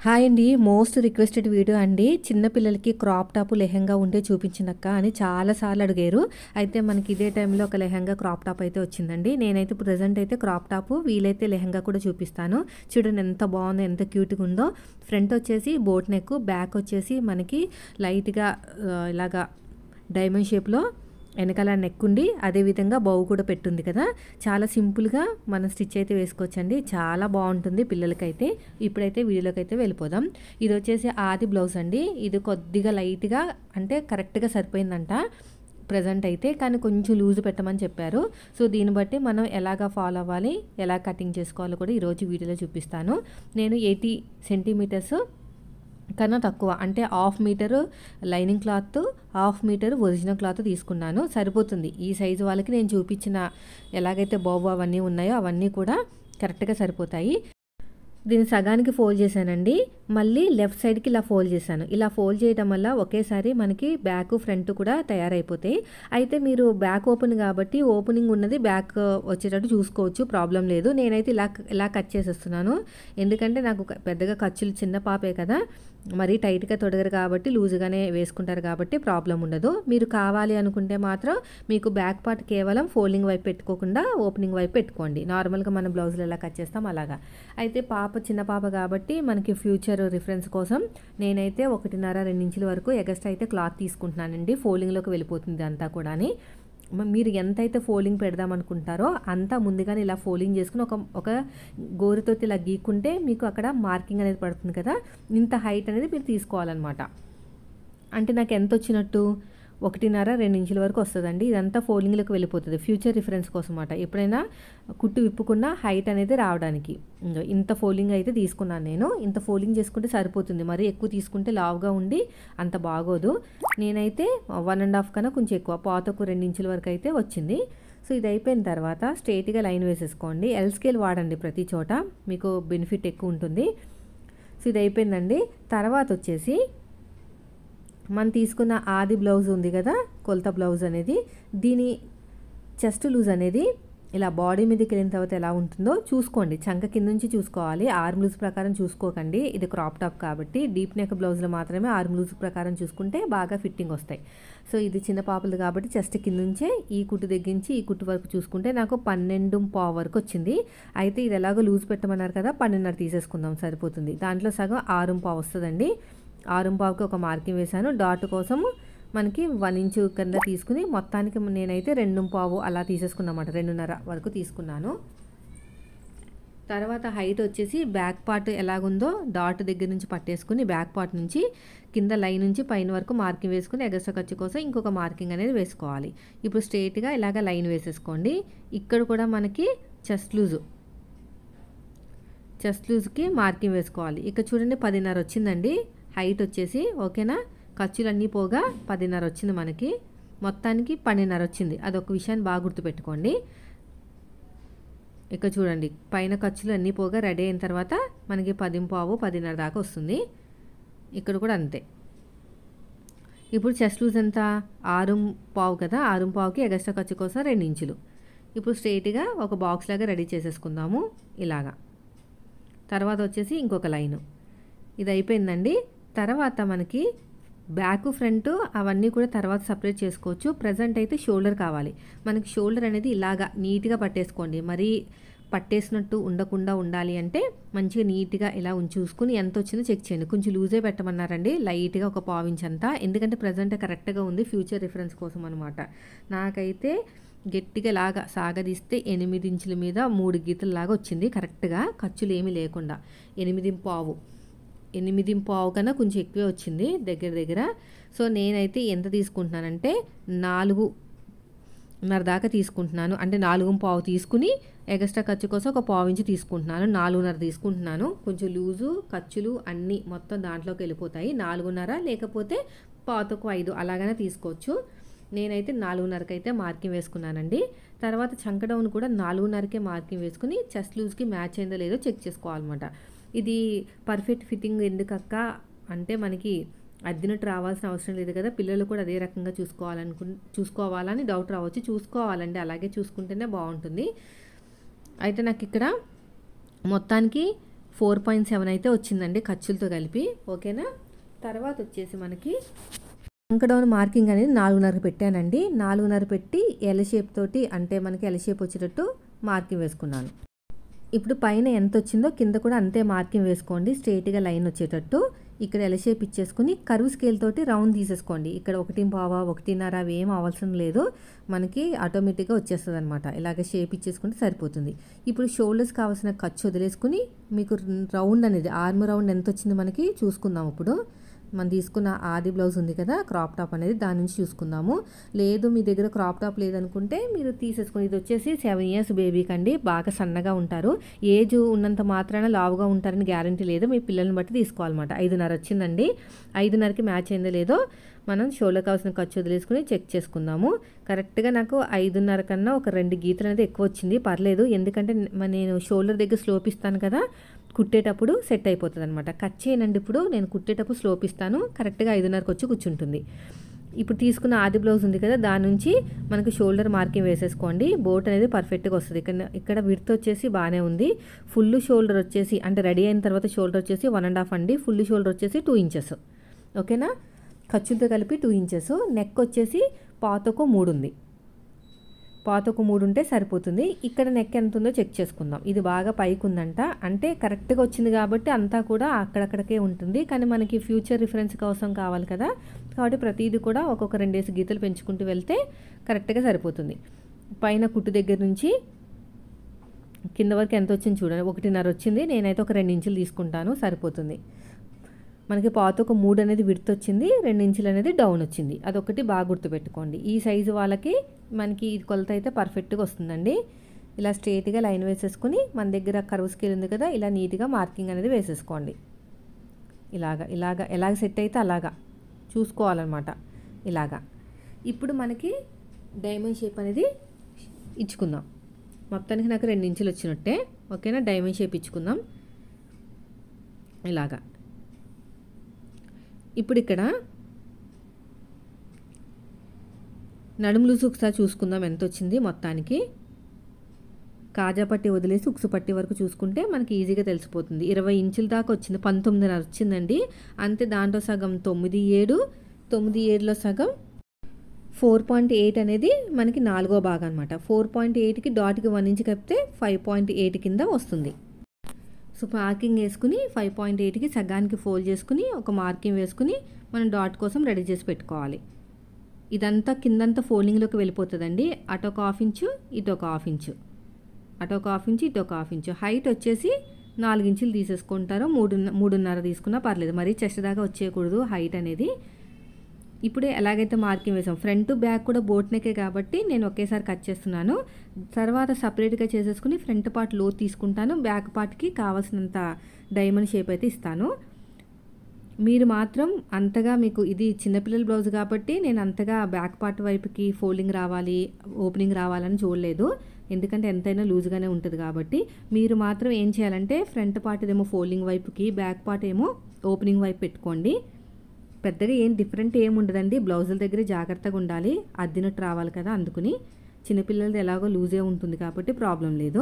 Hi అండి. Most requested video అండి. చిన్న పిల్లలకి క్రాప్ టాప్, లెహెంగా ఉంటే చూపించండక్క అని చాలా సార్లు అడిగారు. అయితే మనకి ఇదే టైంలో ఒక లెహెంగా, క్రాప్ టాప్ అయితే వచ్చిందండి. నేనైతే ప్రెజెంట్ అయితే క్రాప్ టాప్, వీలైతే లెహెంగా కూడా చూపిస్తాను. చూడండి ఎంత బాగుందో, ఎంత క్యూట్‌గా ఉందో. ఫ్రంట్ వచ్చేసి బోట్ నెక్, బ్యాక్ వచ్చేసి మనకి లైట్‌గా ఇలాగా డైమండ్ షేప్‌లో వెనకాల నెక్ ఉండి, అదేవిధంగా బౌ కూడా పెట్టుంది కదా. చాలా సింపుల్గా మనం స్టిచ్ అయితే వేసుకోవచ్చండి. చాలా బాగుంటుంది పిల్లలకైతే. ఇప్పుడైతే వీడియోలోకి అయితే వెళ్ళిపోదాం. ఇది వచ్చేసి ఆది బ్లౌజ్ అండి. ఇది కొద్దిగా లైట్గా అంటే కరెక్ట్గా సరిపోయిందంట ప్రజెంట్ అయితే, కానీ కొంచెం లూజ్ పెట్టమని చెప్పారు. సో దీన్ని బట్టి మనం ఎలాగా ఫాలో అవ్వాలి, ఎలా కటింగ్ చేసుకోవాలో కూడా ఈరోజు వీడియోలో చూపిస్తాను. నేను 80 సెంటీమీటర్స్ కన్నా తక్కువ అంటే half metre lining cloth, half metre original cloth తీసుకున్నాను. సరిపోతుంది ఈ సైజు వాళ్ళకి. నేను చూపించిన ఎలాగైతే బాబు అవన్నీ ఉన్నాయో అవన్నీ కూడా కరెక్ట్గా సరిపోతాయి. దీన్ని సగానికి ఫోల్డ్ చేశానండి. మళ్ళీ లెఫ్ట్ సైడ్కి ఇలా ఫోల్డ్ చేశాను. ఇలా ఫోల్డ్ చేయడం వల్ల ఒకేసారి మనకి బ్యాక్ ఫ్రంట్ కూడా తయారైపోతాయి. అయితే మీరు బ్యాక్ ఓపెన్ కాబట్టి ఓపెనింగ్ ఉన్నది బ్యాక్ వచ్చేటట్టు చూసుకోవచ్చు, ప్రాబ్లం లేదు. నేనైతే ఇలా కట్ చేసేస్తున్నాను. ఎందుకంటే నాకు పెద్దగా ఖర్చులు, చిన్న పాపే కదా, మరీ టైట్గా తొడగరు కాబట్టి లూజ్గానే వేసుకుంటారు కాబట్టి ప్రాబ్లం ఉండదు. మీరు కావాలి అనుకుంటే మాత్రం మీకు బ్యాక్ పార్ట్ కేవలం ఫోల్డింగ్ వైపు పెట్టుకోకుండా ఓపెనింగ్ వైపు పెట్టుకోండి. నార్మల్గా మన బ్లౌజులు ఎలా కట్ చేస్తాం అలాగా. అయితే చిన్న పాప కాబట్టి మనకి ఫ్యూచర్ రిఫరెన్స్ కోసం నేనైతే 1.5-2 ఇంచుల వరకు ఎగస్ట్రా అయితే క్లాత్ తీసుకుంటున్నానండి. ఫోల్డింగ్లోకి వెళ్ళిపోతుంది అంతా కూడా. మీరు ఎంతైతే ఫోల్డింగ్ పెడదాం అనుకుంటారో అంతా ముందుగానే ఇలా ఫోల్డింగ్ చేసుకుని ఒక గోరుతో ఇలా గీక్కుంటే మీకు అక్కడ మార్కింగ్ అనేది పడుతుంది కదా. ఇంత హైట్ అనేది మీరు తీసుకోవాలన్నమాట. అంటే నాకు ఎంత వచ్చినట్టు 1.5-2 ఇంచుల వరకు వస్తుందండి. ఇదంతా ఫోల్డింగ్లోకి వెళ్ళిపోతుంది ఫ్యూచర్ రిఫరెన్స్ కోసం అన్నమాట. ఎప్పుడైనా కుట్టు విప్పుకున్న హైట్ అనేది రావడానికి ఇంత ఫోల్డింగ్ అయితే తీసుకున్నాను నేను. ఇంత ఫోల్డింగ్ చేసుకుంటే సరిపోతుంది. మరీ ఎక్కువ తీసుకుంటే లావుగా ఉండి అంత బాగోదు. నేనైతే 1.5 కన్నా కొంచెం ఎక్కువ, పాతకు 2 ఇంచుల వరకు అయితే వచ్చింది. సో ఇది అయిపోయిన తర్వాత స్ట్రైట్గా లైన్ వేసేసుకోండి. ఎల్ స్కేల్ వాడండి ప్రతి చోట, మీకు బెనిఫిట్ ఎక్కువ ఉంటుంది. సో ఇది అయిపోయిందండి. తర్వాత వచ్చేసి మనం తీసుకున్న ఆది బ్లౌజ్ ఉంది కదా, కొలత బ్లౌజ్ అనేది, దీని చెస్ట్ లూజ్ అనేది ఇలా బాడీ మీదకి వెళ్ళిన తర్వాత ఎలా ఉంటుందో చూసుకోండి. చంక కింద నుంచి చూసుకోవాలి, ఆర్మ్ లూజ్ ప్రకారం చూసుకోకండి. ఇది క్రాప్ టాప్ కాబట్టి డీప్ నెక్ బ్లౌజ్లో మాత్రమే ఆర్మ్ లూజ్ ప్రకారం చూసుకుంటే బాగా ఫిట్టింగ్ వస్తాయి. సో ఇది చిన్న పాపలు కాబట్టి చెస్ట్ కింద నుంచే ఈ కుట్టు దగ్గర నుంచి ఈ కుట్టు వరకు చూసుకుంటే నాకు 12.5 వరకు వచ్చింది. అయితే ఇది ఎలాగో లూజ్ పెట్టమన్నారు కదా, 12.5 తీసేసుకుందాం సరిపోతుంది. దాంట్లో సగం 6.5 వస్తుందండి. 6.5కి ఒక మార్కింగ్ వేశాను. డాట్ కోసం మనకి 1 ఇంచు కింద తీసుకుని మొత్తానికి నేనైతే 2.5 అలా తీసేసుకున్నమాట. 2.5 వరకు తీసుకున్నాను. తర్వాత హైట్ వచ్చేసి బ్యాక్ పార్ట్ ఎలాగుందో డాట్ దగ్గర నుంచి పట్టేసుకుని బ్యాక్ పార్ట్ నుంచి కింద లైన్ నుంచి పైన వరకు మార్కింగ్ వేసుకుని ఎగస్ట్రా ఖర్చు కోసం ఇంకొక మార్కింగ్ అనేది వేసుకోవాలి. ఇప్పుడు స్ట్రైట్గా ఇలాగ లైన్ వేసేసుకోండి. ఇక్కడ కూడా మనకి చెస్ట్ లూజ్కి మార్కింగ్ వేసుకోవాలి. ఇక్కడ చూడండి 10.5 వచ్చిందండి హైట్ వచ్చేసి. ఓకేనా, ఖర్చులన్నీ పోగా 10.5 వచ్చింది మనకి. మొత్తానికి 12.5 వచ్చింది. అదొక విషయాన్ని బాగా గుర్తుపెట్టుకోండి. ఇక్కడ చూడండి పైన ఖర్చులు అన్నీ పోగా రెడీ అయిన తర్వాత మనకి 10.5, 10.5 దాకా వస్తుంది. ఇక్కడ కూడా అంతే. ఇప్పుడు చెస్ట్ లూజ్ ఎంత, 6.5 కదా, 6.5కి ఎగస్ట్రా ఖర్చు కోసం 2 ఇంచులు. ఇప్పుడు స్ట్రైట్గా ఒక బాక్స్ లాగా రెడీ చేసేసుకుందాము ఇలాగా. తర్వాత వచ్చేసి ఇంకొక లైను. ఇది అయిపోయిందండి. తర్వాత మనకి బ్యాక్, ఫ్రంట్ అవన్నీ కూడా తర్వాత సపరేట్ చేసుకోవచ్చు. ప్రజెంట్ అయితే షోల్డర్ కావాలి మనకి. షోల్డర్ అనేది ఇలాగా నీట్గా పట్టేసుకోండి. మరీ పట్టేసినట్టు ఉండకుండా ఉండాలి అంటే మంచిగా నీట్గా ఇలా చూసుకుని ఎంత వచ్చిందో చెక్ చేయండి. కొంచెం లూజే పెట్టమన్నారండి, లైట్గా ఒక 1/4 ఇంచ్ అంతా. ఎందుకంటే ప్రజెంట్ కరెక్ట్గా ఉంది ఫ్యూచర్ రిఫరెన్స్ కోసం అనమాట. నాకైతే గట్టిగా లాగా సాగదీస్తే 8 ఇంచుల మీద 3 గీతల లాగా వచ్చింది కరెక్ట్గా, ఖర్చులు ఏమీ లేకుండా. 8.5 కన్నా కొంచెం ఎక్కువే వచ్చింది దగ్గర. సో నేనైతే ఎంత తీసుకుంటున్నానంటే 4.5 దాకా తీసుకుంటున్నాను. అంటే 4.5 తీసుకుని ఎగస్ట్రా ఖర్చు కోసం ఒక 1/4 ఇంచు తీసుకుంటున్నాను. 4.5 తీసుకుంటున్నాను. కొంచెం లూజు, ఖర్చులు అన్నీ మొత్తం దాంట్లోకి వెళ్ళిపోతాయి. 4.5 లేకపోతే 4.5 అలాగనే తీసుకోవచ్చు. నేనైతే 4.5కి అయితే మార్కింగ్ వేసుకున్నానండి. తర్వాత చంక డౌన్ కూడా 4.5కే మార్కింగ్ వేసుకుని చెస్ట్ లూజ్కి మ్యాచ్ అయిందో లేదో చెక్ చేసుకోవాలన్నమాట. ఇది పర్ఫెక్ట్ ఫిట్టింగ్ ఎందుకక్క అంటే మనకి అద్దినట్టు రావాల్సిన అవసరం లేదు కదా, పిల్లలు కూడా అదే రకంగా చూసుకోవాలని డౌట్ రావచ్చు. చూసుకోవాలండి, అలాగే చూసుకుంటేనే బాగుంటుంది. అయితే నాకు ఇక్కడ మొత్తానికి 4.7 అయితే వచ్చిందండి ఖర్చులతో కలిపి. ఓకేనా. తర్వాత వచ్చేసి మనకి అంక డౌన్ మార్కింగ్ అనేది 4.5 పెట్టానండి. 4.5 పెట్టి ఎల్ షేప్ తోటి, అంటే మనకి ఎల్ షేప్ వచ్చేటట్టు మార్కింగ్ వేసుకున్నాను. ఇప్పుడు పైన ఎంత వచ్చిందో కింద కూడా అంతే మార్కింగ్ వేసుకోండి, స్ట్రైట్గా లైన్ వచ్చేటట్టు. ఇక్కడ ఎల్ షేప్ ఇచ్చేసుకుని కర్వ్ స్కేల్ తోటి రౌండ్ తీసేసుకోండి. ఇక్కడ 1.5 1.5 అవి ఏం అవసరం లేదు, మనకి ఆటోమేటిక్గా వచ్చేస్తుంది అనమాట. ఇలాగ షేప్ ఇచ్చేసుకుంటే సరిపోతుంది. ఇప్పుడు షోల్డర్స్ కావాల్సిన ఖర్చు వదిలేసుకుని మీకు రౌండ్ అనేది ఆర్మ్ రౌండ్ ఎంత వచ్చింది మనకి చూసుకుందాం. ఇప్పుడు మనం తీసుకున్న ఆది బ్లౌజ్ ఉంది కదా క్రాప్ టాప్ అనేది, దాని నుంచి చూసుకుందాము. లేదు మీ దగ్గర క్రాప్ టాప్ లేదనుకుంటే మీరు తీసేసుకుని, ఇది వచ్చేసి 7 ఇయర్స్ బేబీకి అండి. బాగా సన్నగా ఉంటారు, ఏజ్ ఉన్నంత మాత్రాన లావుగా ఉంటారని గ్యారంటీ లేదు, మీ పిల్లల్ని బట్టి తీసుకోవాలన్నమాట. 5.5 వచ్చిందండి. 5.5కి మ్యాచ్ అయిందో లేదో మనం షోల్డర్ కావాల్సిన ఖర్చు వదిలేసుకుని చెక్ చేసుకుందాము. కరెక్ట్గా నాకు 5.5 కన్నా ఒక 2 గీతలు అనేది ఎక్కువ వచ్చింది, పర్లేదు. ఎందుకంటే నేను షోల్డర్ దగ్గర స్లోప్ ఇస్తాను కదా, కుట్టేటప్పుడు సెట్ అయిపోతుంది అనమాట. కట్ చేయనండి, ఇప్పుడు నేను కుట్టేటప్పుడు స్లోప్ ఇస్తాను, కరెక్ట్గా 5.5కి వచ్చి కూర్చుంటుంది. ఇప్పుడు తీసుకున్న ఆది బ్లౌజ్ ఉంది కదా, దాని నుంచి మనకు షోల్డర్ మార్కింగ్ వేసేసుకోండి. బోట్ అనేది పర్ఫెక్ట్గా వస్తుంది. ఇక్కడ విడ్త్ వచ్చేసి బాగానే ఉంది. ఫుల్ షోల్డర్ వచ్చేసి, అంటే రెడీ అయిన తర్వాత షోల్డర్ వచ్చేసి 1.5 అండి. ఫుల్ షోల్డర్ వచ్చేసి 2 ఇంచెస్. ఓకేనా. ఖర్చులతో కలిపి 2 ఇంచెస్. నెక్ వచ్చేసి పాతకు 3 ఉంది. పాతకు 3 ఉంటే సరిపోతుంది. ఇక్కడ నెక్ ఎంత ఉందో చెక్ చేసుకుందాం. ఇది బాగా పైకి ఉందంట, అంటే కరెక్ట్గా వచ్చింది కాబట్టి అంతా కూడా అక్కడక్కడికే ఉంటుంది. కానీ మనకి ఫ్యూచర్ రిఫరెన్స్ కోసం కావాలి కదా, కాబట్టి ప్రతిదీ కూడా ఒక్కొక్క 2 గీతలు పెంచుకుంటూ వెళ్తే కరెక్ట్గా సరిపోతుంది. పైన కుట్టు దగ్గర నుంచి కింద వరకు ఎంత వచ్చింది చూడండి, 1.5 వచ్చింది. నేనైతే ఒక 2 ఇంచులు తీసుకుంటాను, సరిపోతుంది. మనకి పాతకు 3 అనేది విడ్త్ వచ్చింది, 2 ఇంచులు అనేది డౌన్ వచ్చింది. అదొకటి బాగా గుర్తుపెట్టుకోండి. ఈ సైజు వాళ్ళకి మనకి ఇది కొలత అయితే పర్ఫెక్ట్గా వస్తుందండి. ఇలా స్ట్రైట్గా లైన్ వేసేసుకుని మన దగ్గర కర్వ్ స్కేల్ ఉంది కదా, ఇలా నీట్గా మార్కింగ్ అనేది వేసేసుకోండి. ఎలాగ సెట్ అయితే అలాగా చూసుకోవాలన్నమాట. ఇలాగా ఇప్పుడు మనకి డైమండ్ షేప్ అనేది ఇచ్చుకుందాం. మొత్తానికి నాకు 2 ఇంచులు వచ్చినట్టే. ఓకేనా. డైమండ్ షేప్ ఇచ్చుకుందాం ఇలాగా. ఇప్పుడు ఇక్కడ నడుము లూజు ఒకసారి చూసుకుందాం ఎంత వచ్చింది మొత్తానికి. కాజా పట్టి వదిలేసి ఉక్సు పట్టి వరకు చూసుకుంటే మనకి ఈజీగా తెలిసిపోతుంది. 20 ఇంచుల దాకా వచ్చింది, 19.5 వచ్చిందండి. అంతే. దాంట్లో సగం 9.7, 9.7లో సగం 4.8 అనేది మనకి 4వ భాగం అనమాట. 4.8కి డాట్కి 1 ఇంచ్ కలిపితే 5.8 కింద వస్తుంది. సో మార్కింగ్ వేసుకుని 5.8కి సగానికి ఫోల్డ్ చేసుకుని ఒక మార్కింగ్ వేసుకుని మనం డాట్ కోసం రెడీ చేసి పెట్టుకోవాలి. ఇదంతా కిందంతా ఫోల్డింగ్లోకి వెళ్ళిపోతుందండి. అటు ఒక 1/2 ఇంచు, ఇటు ఒక 1/2 ఇంచు, అటు ఒక 1/2 ఇంచు, ఇటు ఒక 1/2 ఇంచు. హైట్ వచ్చేసి 4 ఇంచులు తీసేసుకుంటారు, 3.5 తీసుకున్నా పర్లేదు, మరీ చెస్ట్ దాకా వచ్చేయకూడదు హైట్ అనేది. ఇప్పుడు ఎలాగైతే మార్కింగ్ వేసాం, ఫ్రంట్ బ్యాక్ కూడా బోట్ నెక్కే కాబట్టి నేను ఒకేసారి కట్ చేస్తున్నాను. తర్వాత సపరేట్గా చేసేసుకుని ఫ్రంట్ పార్ట్ లో తీసుకుంటాను, బ్యాక్ పార్ట్కి కావాల్సినంత డైమండ్ షేప్ అయితే ఇస్తాను. మీరు మాత్రం అంతగా, మీకు ఇది చిన్నపిల్లల బ్లౌజ్ కాబట్టి నేను అంతగా బ్యాక్ పార్ట్ వైపుకి ఫోల్డింగ్ రావాలి, ఓపెనింగ్ రావాలని చూడలేదు. ఎందుకంటే ఎంతైనా లూజ్గానే ఉంటుంది కాబట్టి. మీరు మాత్రం ఏం చేయాలంటే ఫ్రంట్ పార్ట్ ఏమో ఫోల్డింగ్ వైపుకి, బ్యాక్ పార్ట్ ఏమో ఓపెనింగ్ వైపు పెట్టుకోండి. పెద్దగా ఏం డిఫరెంట్ ఏమి ఉండదండి. బ్లౌజుల దగ్గర జాగ్రత్తగా ఉండాలి, అద్దినట్టు రావాలి కదా, అందుకుని. చిన్నపిల్లలది ఎలాగో లూజే ఉంటుంది కాబట్టి ప్రాబ్లం లేదు.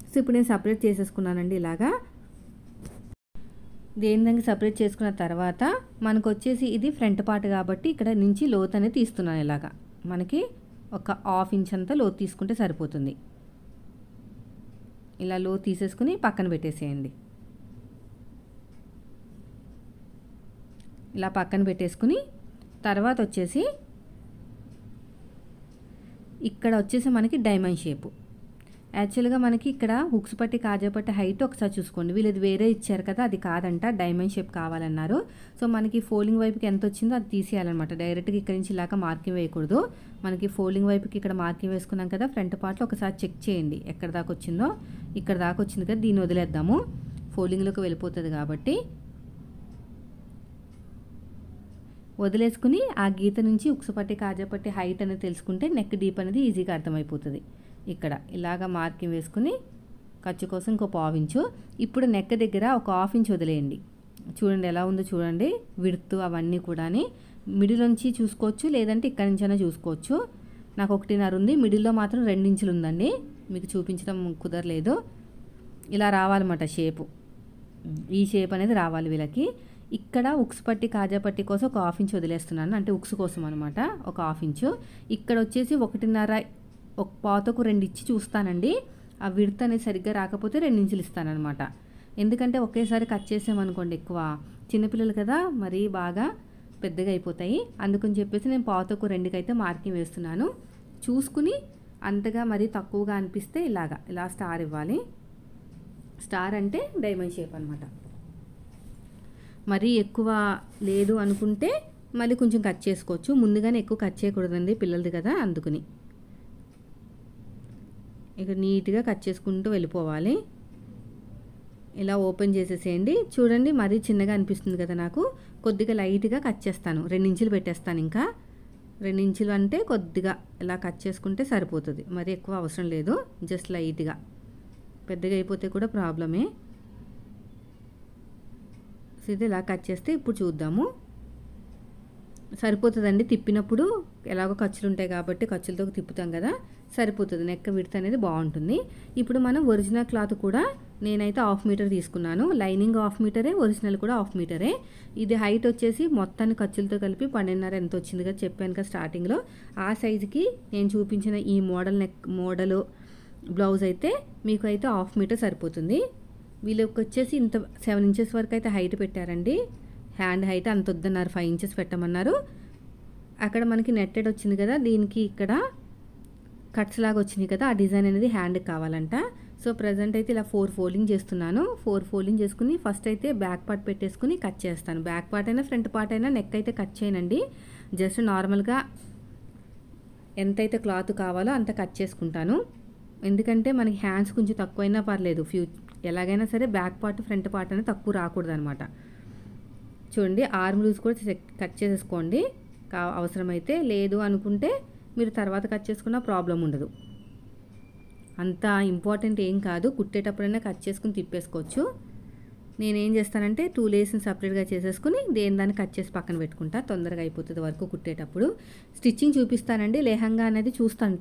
సో ఇప్పుడు నేను సపరేట్ చేసేసుకున్నానండి ఇలాగా. దేని సపరేట్ చేసుకున్న తర్వాత మనకు వచ్చేసి ఇది ఫ్రంట్ పార్ట్ కాబట్టి ఇక్కడ నుంచి లోత్ అనేది తీస్తున్నాను. ఇలాగా మనకి ఒక 1/2 ఇంచ్ అంతా లోతు తీసుకుంటే సరిపోతుంది. ఇలా లోతు తీసేసుకుని పక్కన పెట్టేసేయండి. ఇలా పక్కన పెట్టేసుకుని తర్వాత వచ్చేసి ఇక్కడ వచ్చేసి మనకి డైమండ్ షేపు. యాక్చువల్గా మనకి ఇక్కడ హుక్స్ పట్టి కాజా పట్టి హైట్ ఒకసారి చూసుకోండి. వీళ్ళది వేరే ఇచ్చారు కదా, అది కాదంట, డైమండ్ షేప్ కావాలన్నారు. సో మనకి ఫోల్డింగ్ వైపుకి ఎంత వచ్చిందో అది తీసేయాలన్నమాట. డైరెక్ట్గా ఇక్కడ నుంచి ఇలాగా మార్కింగ్ వేయకూడదు. మనకి ఫోల్డింగ్ వైపుకి ఇక్కడ మార్కింగ్ వేసుకున్నాం కదా, ఫ్రంట్ పార్ట్లో ఒకసారి చెక్ చేయండి ఎక్కడ దాకా వచ్చిందో. ఇక్కడ దాకా వచ్చింది కదా, దీన్ని వదిలేద్దాము, ఫోల్డింగ్లోకి వెళ్ళిపోతుంది కాబట్టి. వదిలేసుకుని ఆ గీత నుంచి ఉక్సు పట్టి కాజా పట్టి హైట్ అనేది తెలుసుకుంటే నెక్ డీప్ అనేది ఈజీగా అర్థమైపోతుంది. ఇక్కడ ఇలాగా మార్కింగ్ వేసుకుని ఖర్చు కోసం ఇంకో 1/2 ఇంచు. ఇప్పుడు నెక్ దగ్గర ఒక 1/2 ఇంచ్ వదిలేయండి. చూడండి ఎలా ఉందో చూడండి, విడ్త్ అవన్నీ కూడా. మిడిల్ నుంచి చూసుకోవచ్చు, లేదంటే ఇక్కడ నుంచైనా చూసుకోవచ్చు. నాకు 1.5 ఉంది, మిడిల్లో మాత్రం 2 ఇంచులు ఉందండి, మీకు చూపించడం కుదరలేదు. ఇలా రావాలన్నమాట షేపు. ఈ షేప్ అనేది రావాలి వీళ్ళకి. ఇక్కడ ఉక్స్ పట్టి కాజా పట్టి కోసం ఒక 1/2 ఇంచ్ వదిలేస్తున్నాను, అంటే ఉక్స్ కోసం అనమాట. ఒక 1/2 ఇంచు. ఇక్కడ వచ్చేసి 1.5 ఒక పాతకు 2 ఇచ్చి చూస్తానండి. ఆ విడత్ అనేది సరిగ్గా రాకపోతే 2 ఇంచులు ఇస్తానమాట. ఎందుకంటే ఒకేసారి కట్ చేసామనుకోండి ఎక్కువ చిన్నపిల్లలు కదా, మరీ బాగా పెద్దగా అయిపోతాయి. అందుకని చెప్పేసి నేను పాతకు 2కి అయితే మార్కింగ్ వేస్తున్నాను. చూసుకుని అంతగా మరీ తక్కువగా అనిపిస్తే ఇలా స్టార్ ఇవ్వాలి. స్టార్ అంటే డైమండ్ షేప్ అనమాట. మరీ ఎక్కువ లేదు అనుకుంటే మళ్ళీ కొంచెం కట్ చేసుకోవచ్చు. ముందుగానే ఎక్కువ కట్ చేయకూడదండి పిల్లలది కదా, అందుకని ఇక నీట్గా కట్ చేసుకుంటూ వెళ్ళిపోవాలి. ఇలా ఓపెన్ చేసేసేయండి. చూడండి మరీ చిన్నగా అనిపిస్తుంది కదా నాకు, కొద్దిగా లైట్గా కట్ చేస్తాను. 2 ఇంచులు పెట్టేస్తాను. ఇంకా 2 ఇంచులు అంటే కొద్దిగా ఇలా కట్ చేసుకుంటే సరిపోతుంది. మరీ ఎక్కువ అవసరం లేదు, జస్ట్ లైట్గా. పెద్దగా అయిపోతే కూడా ప్రాబ్లమే. సో ఇది ఇలా కట్ చేస్తే ఇప్పుడు చూద్దాము. సరిపోతుందండి. తిప్పినప్పుడు ఎలాగో ఖర్చులు ఉంటాయి కాబట్టి ఖర్చులతో తిప్పుతాం కదా, సరిపోతుంది. నెక్ విడ్త్ అనేది బాగుంటుంది. ఇప్పుడు మనం ఒరిజినల్ క్లాత్ కూడా నేనైతే 1/2 మీటర్ తీసుకున్నాను. లైనింగ్ 1/2 మీటరే, ఒరిజినల్ కూడా 1/2 మీటరే. ఇది హైట్ వచ్చేసి మొత్తాన్ని ఖర్చులతో కలిపి 12.5 ఎంత వచ్చింది కదా చెప్పాను కదా స్టార్టింగ్లో. ఆ సైజుకి నేను చూపించిన ఈ మోడల్ బ్లౌజ్ అయితే మీకు అయితే 1/2 మీటర్ సరిపోతుంది. వీళ్ళకి వచ్చేసి ఇంత 7 ఇంచెస్ వరకు అయితే హైట్ పెట్టారండి. హ్యాండ్ హైట్ అంత వద్దన్నారు, 5 ఇంచెస్ పెట్టమన్నారు. అక్కడ మనకి నెట్టెడ్ వచ్చింది కదా, దీనికి ఇక్కడ కట్స్ లాగా వచ్చినాయి కదా, ఆ డిజైన్ అనేది హ్యాండ్కి కావాలంట. సో ప్రజెంట్ అయితే ఇలా 4 ఫోల్డింగ్ చేస్తున్నాను. 4 ఫోల్డింగ్ చేసుకుని ఫస్ట్ అయితే బ్యాక్ పార్ట్ పెట్టేసుకుని కట్ చేస్తాను. బ్యాక్ పార్ట్ అయినా ఫ్రంట్ పార్ట్ అయినా నెక్ అయితే కట్ చేయనండి. జస్ట్ నార్మల్గా ఎంతైతే క్లాత్ కావాలో అంత కట్ చేసుకుంటాను. ఎందుకంటే మనకి హ్యాండ్స్ కొంచెం తక్కువైనా పర్లేదు, ఎలాగైనా సరే బ్యాక్ పార్ట్ ఫ్రంట్ పార్ట్ అనేది తక్కువ రాకూడదు అనమాట. చూడండి ఆర్మ్ లూజ్ కూడా కట్ చేసేసుకోండి అవసరమైతే. లేదు అనుకుంటే మీరు తర్వాత కట్ చేసుకున్న ప్రాబ్లం ఉండదు. అంత ఇంపార్టెంట్ ఏం కాదు, కుట్టేటప్పుడైనా కట్ చేసుకుని తిప్పేసుకోవచ్చు. నేనేం చేస్తానంటే 2 లేయర్స్ని సపరేట్గా చేసేసుకుని దాన్ని కట్ చేసి పక్కన పెట్టుకుంటా, తొందరగా అయిపోతుంది వర్క్ కుట్టేటప్పుడు. స్టిచ్చింగ్ చూపిస్తానండి. లెహంగా అనేది చూస్తాను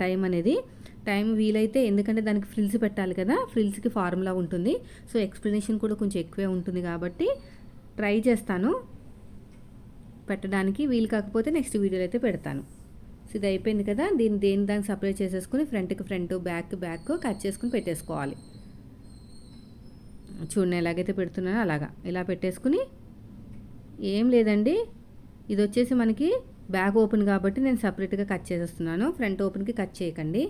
టైం వీలైతే, ఎందుకంటే దానికి ఫ్రిల్స్ పెట్టాలి కదా, ఫ్రిల్స్కి ఫార్ములా ఉంటుంది. సో ఎక్స్ప్లెనేషన్ కూడా కొంచెం ఎక్కువే ఉంటుంది కాబట్టి ట్రై చేస్తాను పెట్టడానికి. వీలు కాకపోతే నెక్స్ట్ వీడియోలో అయితే పెడతాను. సో ఇది అయిపోయింది కదా, దానికి సపరేట్ చేసేసుకుని ఫ్రంట్కి ఫ్రంట్, బ్యాక్ కట్ చేసుకుని పెట్టేసుకోవాలి. చూడండి ఎలాగైతే పెడుతున్నానో అలాగా ఇలా పెట్టేసుకుని, ఏం లేదండి. ఇది వచ్చేసి మనకి బ్యాక్ ఓపెన్ కాబట్టి నేను సపరేట్గా కట్ చేసేస్తున్నాను. ఫ్రంట్ ఓపెన్కి కట్ చేయకండి,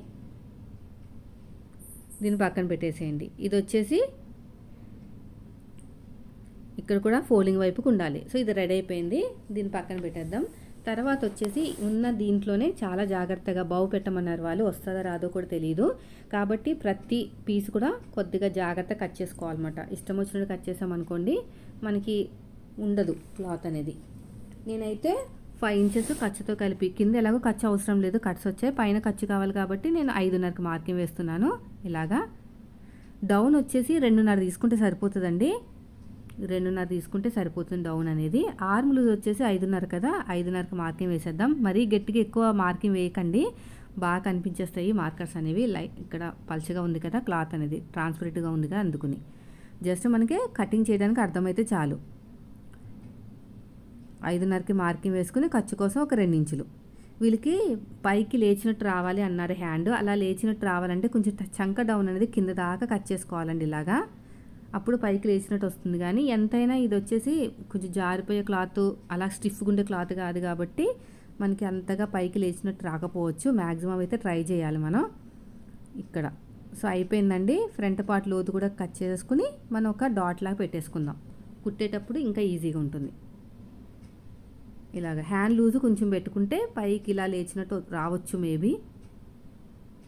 దీన్ని పక్కన పెట్టేసేయండి. ఇది వచ్చేసి ఇక్కడ కూడా ఫోల్డింగ్ వైపుకు ఉండాలి. సో ఇది రెడీ అయిపోయింది, దీన్ని పక్కన పెట్టేద్దాం. తర్వాత వచ్చేసి ఉన్న దీంట్లోనే చాలా జాగ్రత్తగా బౌ పెట్టమన్నారు వాళ్ళు, వస్తుందో రాదో కూడా తెలియదు కాబట్టి ప్రతి పీస్ కూడా కొద్దిగా జాగ్రత్త కట్ చేసుకోవాలన్నమాట. ఇష్టం వచ్చినట్టు కట్ చేసామనుకోండి మనకి ఉండదు క్లాత్ అనేది. నేనైతే 5 ఇంచెస్ ఖర్చుతో కలిపి, కింద ఎలాగో ఖర్చు అవసరం లేదు, కట్స్ వచ్చాయి, పైన ఖర్చు కావాలి కాబట్టి నేను 5.5కి మార్కింగ్ వేస్తున్నాను. ఇలాగా డౌన్ వచ్చేసి 2.5 తీసుకుంటే సరిపోతుందండి. 2.5 తీసుకుంటే సరిపోతుంది డౌన్ అనేది. ఆర్మ్ లూజ్ వచ్చేసి 5.5 కదా, 5.5కి మార్కింగ్ వేసేద్దాం. మరీ గట్టిగా ఎక్కువ మార్కింగ్ వేయకండి, బాగా కనిపించేస్తాయి మార్కర్స్ అనేవి. ఇక్కడ పల్చగా ఉంది కదా క్లాత్ అనేది, ట్రాన్స్పరెంట్గా ఉంది కదా, అందుకుని జస్ట్ మనకి కటింగ్ చేయడానికి అర్థమైతే చాలు. 5.5కి మార్కింగ్ వేసుకుని ఖర్చు కోసం ఒక 2 ఇంచులు. వీళ్ళకి పైకి లేచినట్టు రావాలి అన్నారు హ్యాండ్. అలా లేచినట్టు రావాలంటే కొంచెం చంక డౌన్ అనేది కింద దాకా కట్ చేసుకోవాలండి ఇలాగా, అప్పుడు పైకి లేచినట్టు వస్తుంది. కానీ ఎంతైనా ఇది వచ్చేసి కొంచెం జారిపోయే క్లాత్, అలా స్టిఫ్గా ఉండే క్లాత్ కాదు కాబట్టి మనకి అంతగా పైకి లేచినట్టు రాకపోవచ్చు. మ్యాక్సిమం అయితే ట్రై చేయాలి మనం ఇక్కడ. సో అయిపోయిందండి. ఫ్రంట్ పార్ట్ లోతు కూడా కట్ చేసుకుని మనం ఒక డాట్ లాగా పెట్టేసుకుందాం. కుట్టేటప్పుడు ఇంకా ఈజీగా ఉంటుంది. ఇలాగ హ్యాండ్ లూజు కొంచెం పెట్టుకుంటే పైకి ఇలా లేచినట్టు రావచ్చు, మేబీ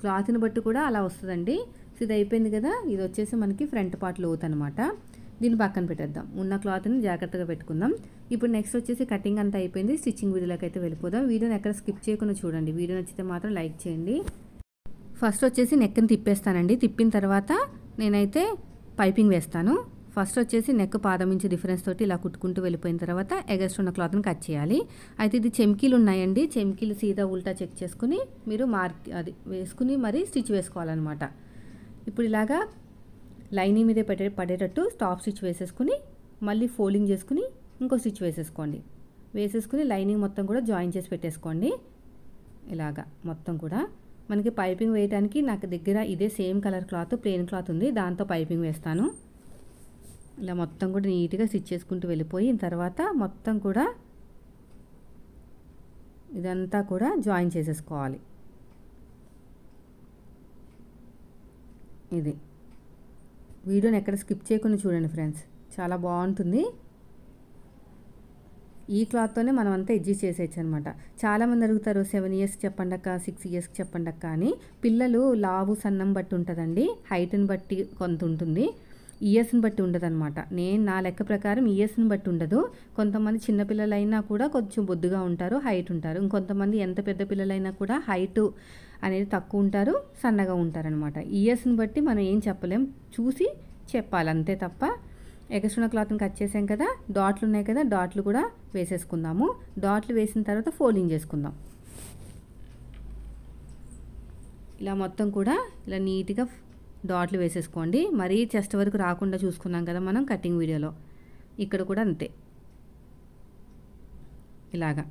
క్లాత్ని బట్టి కూడా అలా వస్తుందండి. సో ఇది అయిపోయింది కదా, ఇది వచ్చేసి మనకి ఫ్రంట్ పార్ట్ లోతు అనమాట. దీన్ని పక్కన పెట్టేద్దాం, ఉన్న క్లాత్ని జాగ్రత్తగా పెట్టుకుందాం. ఇప్పుడు నెక్స్ట్ వచ్చేసి కటింగ్ అంతా అయిపోయింది, స్టిచ్చింగ్ వీడియోలోకి అయితే వెళ్ళిపోదాం. వీడియోని ఎక్కడ స్కిప్ చేయకుండా చూడండి. వీడియో నచ్చితే మాత్రం లైక్ చేయండి. ఫస్ట్ వచ్చేసి నెక్ని తిప్పేస్తానండి. తిప్పిన తర్వాత నేనైతే పైపింగ్ వేస్తాను. ఫస్ట్ వచ్చేసి నెక్ పాదం ఇంచు డిఫరెన్స్ తోటి ఇలా కుట్టుకుంటూ వెళ్ళిపోయిన తర్వాత ఎగస్ట్ ఉన్న క్లాత్ని కట్ చేయాలి. అయితే ఇది చెమ్కీలు ఉన్నాయండి, చెమ్కీలు సీదా ఉల్టా చెక్ చేసుకుని మీరు వేసుకుని మరి స్టిచ్ వేసుకోవాలన్నమాట. ఇప్పుడు ఇలాగా లైనింగ్ మీదే పడేటట్టు టాప్ స్టిచ్ వేసేసుకుని మళ్ళీ ఫోల్డింగ్ చేసుకుని ఇంకో స్టిచ్ వేసేసుకోండి. వేసేసుకుని లైనింగ్ మొత్తం కూడా జాయిన్ చేసి పెట్టేసుకోండి. ఇలాగా మొత్తం కూడా మనకి పైపింగ్ వేయడానికి నాకు దగ్గర ఇదే same colour cloth, plain cloth ఉంది, దాంతో పైపింగ్ వేస్తాను. ఇలా మొత్తం కూడా నీట్గా స్టిచ్ చేసుకుంటూ వెళ్ళిపోయి తర్వాత మొత్తం కూడా ఇదంతా కూడా జాయిన్ చేసేసుకోవాలి. ఇది వీడియోని ఎక్కడ స్కిప్ చేయకుండా చూడండి ఫ్రెండ్స్, చాలా బాగుంటుంది. ఈ క్లాత్తోనే మనం అంతా అడ్జస్ట్ చేసేయచ్చు అనమాట. చాలామంది అడుగుతారు 7 ఇయర్స్ చెప్పండి అక్క, 6 ఇయర్స్కి చెప్పండి అక్క అని. పిల్లలు లావు సన్నం బట్టి ఉంటుందండి, హైట్ని బట్టి కొంత ఉంటుంది, ఇయర్స్ని బట్టి ఉండదన్నమాట. నా లెక్క ప్రకారం ఇయర్స్ని బట్టి ఉండదు. కొంతమంది చిన్నపిల్లలైనా కూడా కొంచెం బొద్దుగా ఉంటారు, హైట్ ఉంటారు. ఇంకొంతమంది ఎంత పెద్ద పిల్లలైనా కూడా హైట్ అనేది తక్కువ ఉంటారు, సన్నగా ఉంటారనమాట. ఇయర్స్ని బట్టి మనం ఏం చెప్పలేం, చూసి చెప్పాలి అంతే తప్ప. ఎక్స్ట్రా క్లాత్ని కట్ చేసాం కదా, డాట్లు ఉన్నాయి కదా, డాట్లు కూడా వేసేసుకుందాము. డాట్లు వేసిన తర్వాత ఫోల్డింగ్ చేసుకుందాం. ఇలా మొత్తం కూడా ఇలా నీట్గా డాట్లు వేసేసుకోండి. మరీ చెస్ట్ వరకు రాకుండా చూసుకున్నాం కదా మనం కటింగ్ వీడియోలో, ఇక్కడ కూడా అంతే. ఇలాగా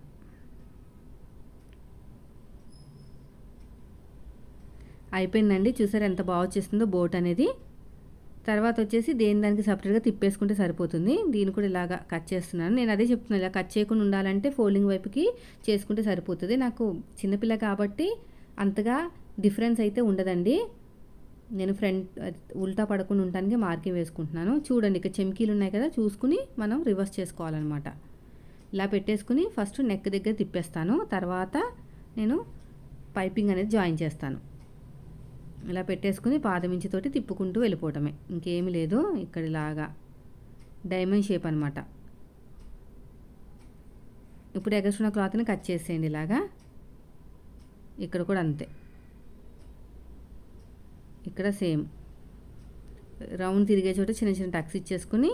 అయిపోయిందండి. చూసారు ఎంత బాగా వచ్చేస్తుందో బోట్ అనేది. తర్వాత వచ్చేసి దానికి సపరేట్గా తిప్పేసుకుంటే సరిపోతుంది. దీన్ని కూడా ఇలాగా కట్ చేస్తున్నాను. నేను అదే చెప్తున్నాను, ఇలా కట్ చేయకుండా ఉండాలంటే ఫోల్డింగ్ వైపుకి చేసుకుంటే సరిపోతుంది. నాకు చిన్నపిల్ల కాబట్టి అంతగా డిఫరెన్స్ అయితే ఉండదండి. నేను ఫ్రంట్ ఉల్టా పడకుండా ఉండడానికి మార్కింగ్ వేసుకుంటున్నాను. చూడండి ఇక్కడ చెమ్కీలు ఉన్నాయి కదా, చూసుకుని మనం రివర్స్ చేసుకోవాలన్నమాట. ఇలా పెట్టేసుకుని ఫస్ట్ నెక్ దగ్గర తిప్పేస్తాను, తర్వాత నేను పైపింగ్ అనేది జాయిన్ చేస్తాను. ఇలా పెట్టేసుకుని పాదమించితోటి తిప్పుకుంటూ వెళ్ళిపోవటమే, ఇంకేమీ లేదు. ఇక్కడ ఇలాగా డైమండ్ షేప్ అనమాట. ఇప్పుడు ఎగస్ట్రా క్లాత్ని కట్ చేసేయండి ఇలాగా. ఇక్కడ కూడా అంతే, ఇక్కడ సేమ్ రౌండ్ తిరిగే చోట చిన్న చిన్న టక్స్ ఇచ్చేసుకుని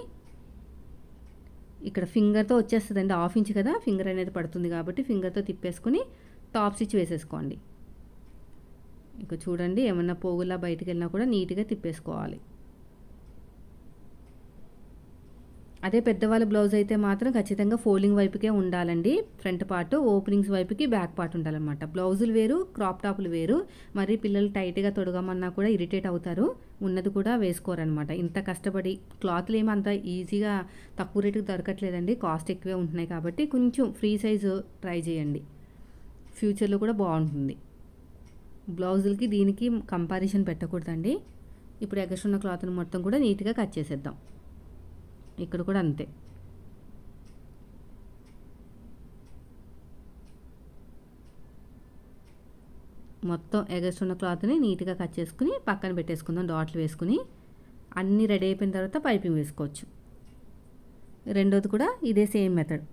ఇక్కడ ఫింగర్తో వచ్చేస్తుందండి. 1/2 ఇంచ్ కదా ఫింగర్ అనేది పడుతుంది కాబట్టి ఫింగర్తో తిప్పేసుకుని టాప్ స్టిచ్ వేసేసుకోండి. ఇక చూడండి ఏమన్నా పోగులా బయటికి వెళ్ళినా కూడా నీట్గా తిప్పేసుకోవాలి. అదే పెద్దవాళ్ళ బ్లౌజ్ అయితే మాత్రం ఖచ్చితంగా ఫోల్డింగ్ వైపుకే ఉండాలండి. ఫ్రంట్ పార్ట్ ఓపెనింగ్స్ వైపుకి బ్యాక్ పార్ట్ ఉండాలన్నమాట. బ్లౌజులు వేరు, క్రాప్ టాపులు వేరు. మరి పిల్లలు టైట్గా తొడగమన్నా కూడా ఇరిటేట్ అవుతారు, ఉన్నది కూడా వేసుకోరనమాట. ఇంత కష్టపడి క్లాత్లు ఏమో అంత ఈజీగా తక్కువ రేటుకి దొరకట్లేదండి, కాస్ట్ ఎక్కువే ఉంటున్నాయి కాబట్టి కొంచెం ఫ్రీ సైజు ట్రై చేయండి, ఫ్యూచర్లో కూడా బాగుంటుంది. బ్లౌజులకి దీనికి కంపారిజన్ పెట్టకూడదండి. ఇప్పుడు ఎగస్ట్రా క్లాత్ని మొత్తం కూడా నీట్గా కట్ చేసేద్దాం. ఇక్కడ కూడా అంతే. మొత్తం ఎగస్ట్రా క్లాత్ని నీట్గా కట్ చేసుకుని పక్కన పెట్టేసుకుందాం. డాట్లు వేసుకుని అన్నీ రెడీ అయిపోయిన తర్వాత పైపింగ్ వేసుకోవచ్చు. రెండోది కూడా ఇదే సేమ్ మెథడ్.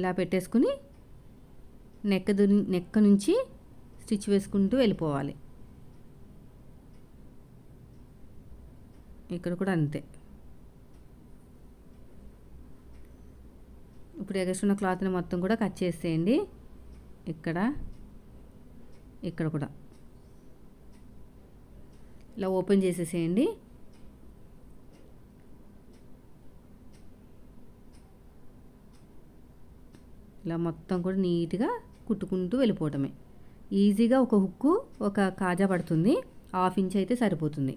ఇలా పెట్టేసుకుని నెక్ నుంచి స్టిచ్ వేసుకుంటూ వెళ్ళిపోవాలి. ఇక్కడ కూడా అంతే. ఇప్పుడు ఎగస్ట్రా క్లాత్ని మొత్తం కూడా కట్ చేసేయండి. ఇక్కడ కూడా ఇలా ఓపెన్ చేసేసేయండి. ఇలా మొత్తం కూడా నీట్గా కుట్టుకుంటూ వెళ్ళిపోవటమే. ఈజీగా ఒక హుక్కు ఒక కాజా పడుతుంది, 1/2 ఇంచ్ అయితే సరిపోతుంది.